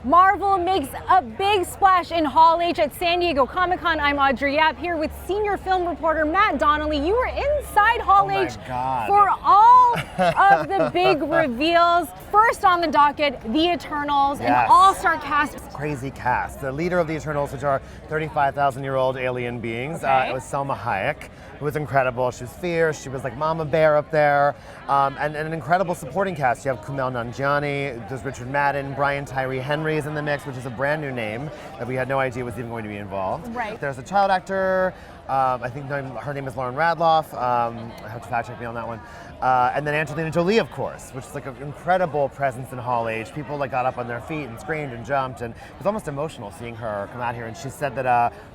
Marvel makes a big splash in Hall H at San Diego Comic-Con. I'm Audrey Yap here with senior film reporter Matt Donnelly. You were inside Hall H for all of the big reveals. First on the docket, the Eternals, an all-star cast. Crazy cast. The leader of the Eternals, which are 35,000-year-old alien beings, it was Selma Hayek, who was incredible. She was fierce. She was like Mama Bear up there. And an incredible supporting cast. You have Kumail Nanjiani, there's Richard Madden, Brian Tyree Henry is in the mix, which is a brand new name that we had no idea was even going to be involved. Right. There's a child actor. I think her name is Lauren Radloff. I have to fact check me on that one. And then Angelina Jolie, of course, which is like an incredible presence in Hall H. People like got up on their feet and screamed and jumped, and it was almost emotional seeing her come out here. And she said that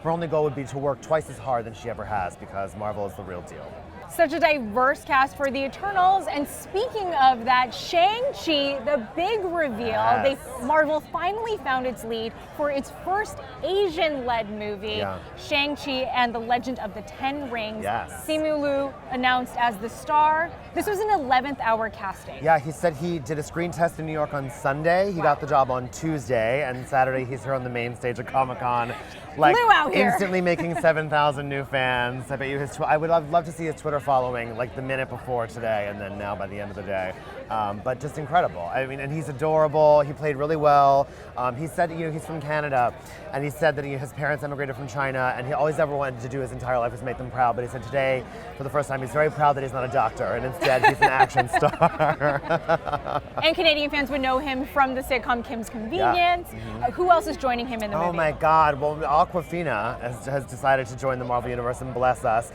her only goal would be to work twice as hard than she ever has because Marvel is the real deal. Such a diverse cast for the Eternals. And speaking of that, Shang-Chi, the big reveal. Marvel finally found its lead for its first Asian-led movie, Shang-Chi and the Legend of the Ten Rings. Simu Liu announced as the star. This was an 11th hour casting. Yeah, he said he did a screen test in New York on Sunday. He got the job on Tuesday, and Saturday he's here on the main stage of Comic-Con. Like instantly making 7,000 new fans. I bet you I would love to see his Twitter following like the minute before today and then now by the end of the day. But just incredible. I mean, and he's adorable. He played really well. He said, he's from Canada, and he said that his parents emigrated from China, and he always ever wanted to do his entire life was make them proud. But he said today, for the first time, he's very proud that he's not a doctor, and instead he's an action star. And Canadian fans would know him from the sitcom Kim's Convenience. Who else is joining him in the movie? Oh my God! Well, Awkwafina has decided to join the Marvel Universe and bless us.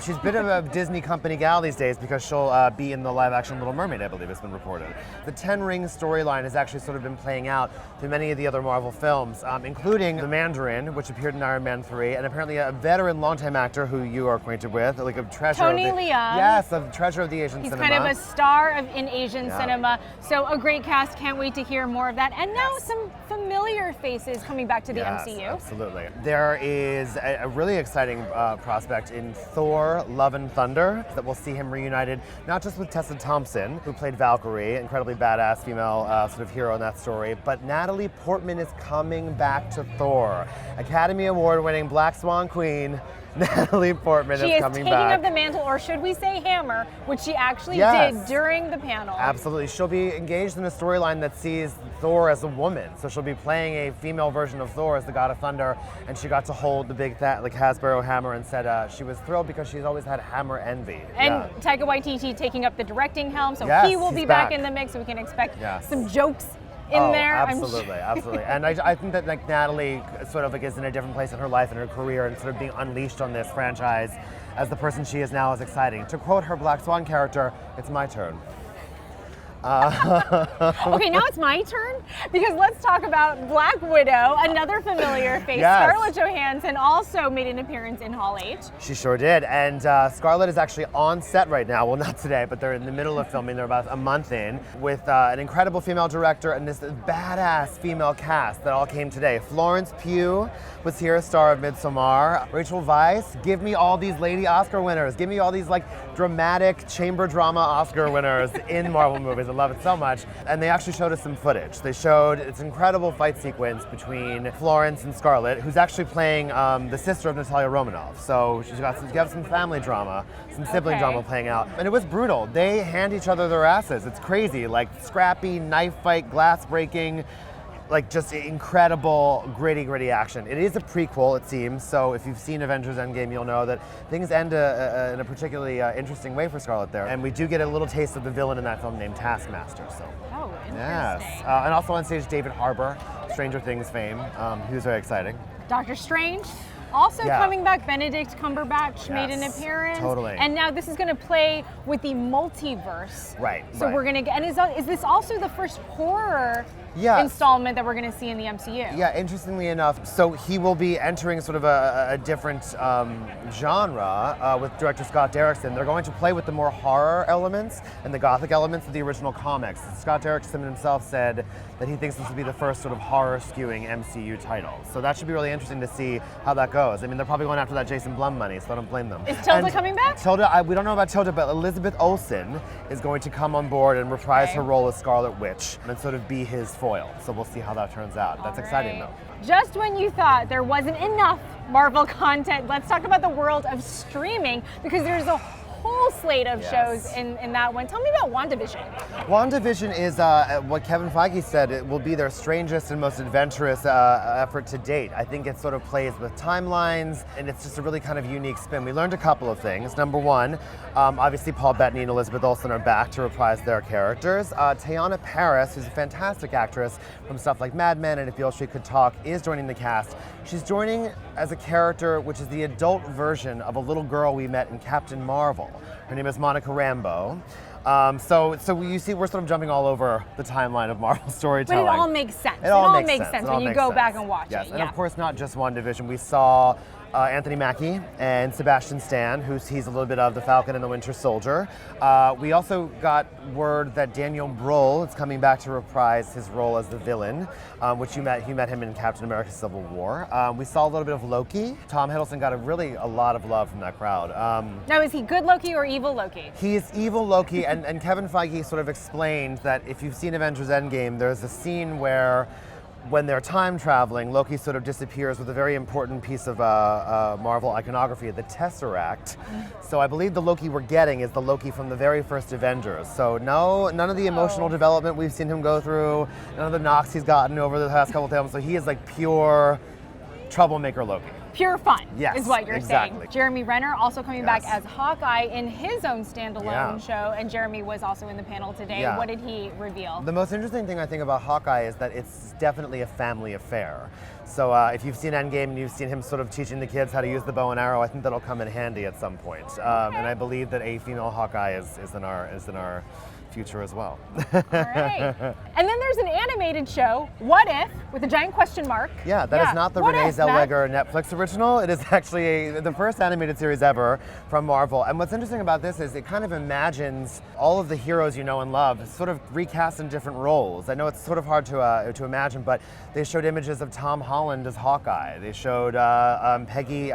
She's a bit of a Disney company gal these days because she'll be in the live-action Little Mermaid, I believe it's been reported. The Ten Rings storyline has actually sort of been playing out through many of the other Marvel films, including The Mandarin, which appeared in Iron Man 3, and apparently a veteran longtime actor who you are acquainted with, like a treasure. Tony Leung. Yes, a treasure of the Asian cinema. He's kind of a star in Asian cinema. So a great cast. Can't wait to hear more of that. And now some familiar faces coming back to the MCU. Absolutely. There is a really exciting prospect in Thor: Love and Thunder that we'll see him reunited, not just with Tessa Thompson, who played Valkyrie, incredibly badass female sort of hero in that story, but Natalie Portman is coming back to Thor. Academy Award-winning Black Swan Queen Natalie Portman is coming back. She is taking up the mantle, or should we say hammer, which she actually did during the panel. Absolutely. She'll be engaged in a storyline that sees Thor as a woman. So she'll be playing a female version of Thor as the God of Thunder, and she got to hold the big Hasbro hammer and said she was thrilled because she's always had hammer envy. And Taika Waititi taking up the directing helm, so he will be back in the mix, so we can expect some jokes in there. Absolutely. And I think that Natalie sort of is in a different place in her life and her career, and sort of being unleashed on this franchise as the person she is now is exciting. To quote her Black Swan character, "It's my turn." Okay, now it's my turn, because let's talk about Black Widow, another familiar face. Scarlett Johansson also made an appearance in Hall H. She sure did, and Scarlett is actually on set right now. Well, not today, but they're in the middle of filming. They're about a month in, with an incredible female director and this badass female cast that all came today. Florence Pugh was here, star of Midsommar. Rachel Weisz, give me all these lady Oscar winners. Give me all these dramatic chamber drama Oscar winners in Marvel movies. I love it so much. And they actually showed us some footage. They showed its incredible fight sequence between Florence and Scarlett, who's actually playing the sister of Natalia Romanoff. So she's got some family drama, some sibling drama playing out. And it was brutal. They hand each other their asses. It's crazy. Scrappy, knife fight, glass breaking, just incredible, gritty action. It is a prequel, it seems, so if you've seen Avengers Endgame, you'll know that things end in a particularly interesting way for Scarlett there. And we do get a little taste of the villain in that film named Taskmaster. Oh, interesting. Yes. And also on stage, David Harbour, Stranger Things fame. He was very exciting. Doctor Strange. Also coming back, Benedict Cumberbatch made an appearance. Totally. And now this is going to play with the multiverse. Right. So we're going to get, and is this also the first horror installment that we're going to see in the MCU? Yeah, interestingly enough, so he will be entering sort of a different genre with director Scott Derrickson. They're going to play with the more horror elements and the gothic elements of the original comics. Scott Derrickson himself said that he thinks this will be the first sort of horror-skewing MCU title. So that should be really interesting to see how that goes. I mean, they're probably going after that Jason Blum money, so I don't blame them. Is Tilda coming back? Tilda, we don't know about Tilda, but Elizabeth Olsen is going to come on board and reprise her role as Scarlet Witch and sort of be his foil. So we'll see how that turns out. That's exciting though. Just when you thought there wasn't enough Marvel content, let's talk about the world of streaming, because there's a whole slate of shows in that one. Tell me about WandaVision. WandaVision is what Kevin Feige said, it will be their strangest and most adventurous effort to date. I think it sort of plays with timelines, and it's just a really kind of unique spin. We learned a couple of things. Number one, obviously Paul Bettany and Elizabeth Olsen are back to reprise their characters. Teyana Parris, who's a fantastic actress from stuff like Mad Men and If Beale Street Could Talk, is joining the cast. She's joining as a character which is the adult version of a little girl we met in Captain Marvel. Her name is Monica Rambeau. So you see, we're sort of jumping all over the timeline of Marvel storytelling. But it all makes sense. It all makes sense when you go back and watch it. And of course, not just WandaVision. We saw Anthony Mackie and Sebastian Stan, he's a little bit of the Falcon and the Winter Soldier. We also got word that Daniel Bruhl is coming back to reprise his role as the villain, which he met him in Captain America: Civil War. We saw a little bit of Loki. Tom Hiddleston got a lot of love from that crowd. Now, is he good Loki or evil Loki? He is evil Loki, and Kevin Feige sort of explained that if you've seen Avengers Endgame, there's a scene where when they're time traveling, Loki sort of disappears with a very important piece of Marvel iconography, the Tesseract. So I believe the Loki we're getting is the Loki from the very first Avengers. So none of the emotional development we've seen him go through, none of the knocks he's gotten over the past couple of times. So he is like pure troublemaker Loki. Pure fun, yes, is what you're exactly. saying. Jeremy Renner also coming back as Hawkeye in his own standalone show, and Jeremy was also in the panel today. What did he reveal? The most interesting thing I think about Hawkeye is that it's definitely a family affair. So if you've seen Endgame and you've seen him sort of teaching the kids how to use the bow and arrow, I think that'll come in handy at some point. And I believe that a female Hawkeye is in our future as well. All right. And then there's an animated show, What If, with a giant question mark. Yeah, that is not the Renee Zellweger Netflix original. It is actually the first animated series ever from Marvel. And what's interesting about this is it kind of imagines all of the heroes you know and love, sort of recast in different roles. I know it's sort of hard to imagine, but they showed images of Tom Holland as Hawkeye. They showed Haley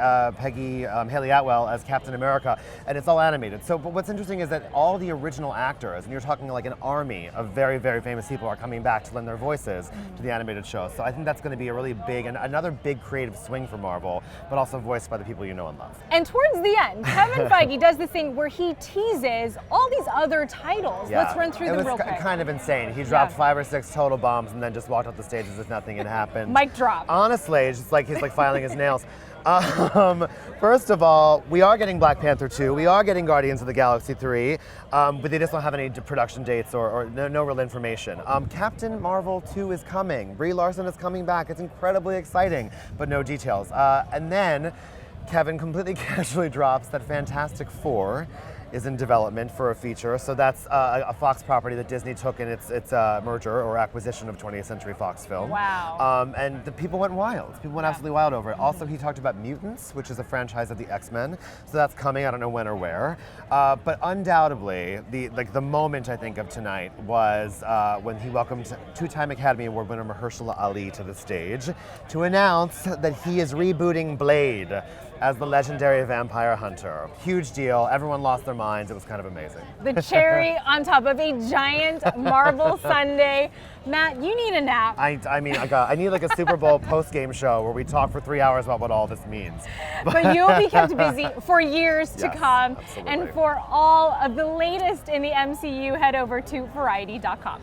Atwell as Captain America, and it's all animated. So, but what's interesting is that all the original actors, and you're talking like an army of very, very famous people, are coming back to lend their voices to the animated show. So I think that's going to be a really big and another big creative swing for Marvel, but also voiced by the people you know and love. And towards the end, Kevin Feige does this thing where he teases all these other titles. Let's run through them real quick. It was kind of insane. He dropped 5 or 6 total bombs and then just walked off the stage as if nothing had happened. Mic drop. Honestly, it's just like he's like filing his nails. First of all, we are getting Black Panther 2, we are getting Guardians of the Galaxy 3, but they just don't have any production dates or no real information. Captain Marvel 2 is coming. Brie Larson is coming back. It's incredibly exciting, but no details. And then Kevin completely casually drops that Fantastic Four is in development for a feature. So that's a Fox property that Disney took in its merger or acquisition of 20th Century Fox Film. Wow. And the people went wild. People went absolutely wild over it. Also, he talked about Mutants, which is a franchise of the X-Men. So that's coming. I don't know when or where. But undoubtedly, the moment I think of tonight was when he welcomed 2-time Academy Award winner Mahershala Ali to the stage to announce that he is rebooting Blade as the legendary vampire hunter. Huge deal. Everyone lost their minds. It was kind of amazing. The cherry on top of a giant Marvel Sunday. Matt, you need a nap. I mean, I need like a Super Bowl post-game show where we talk for 3 hours about what all this means. But you'll be kept busy for years to come. Absolutely. And for all of the latest in the MCU, head over to Variety.com.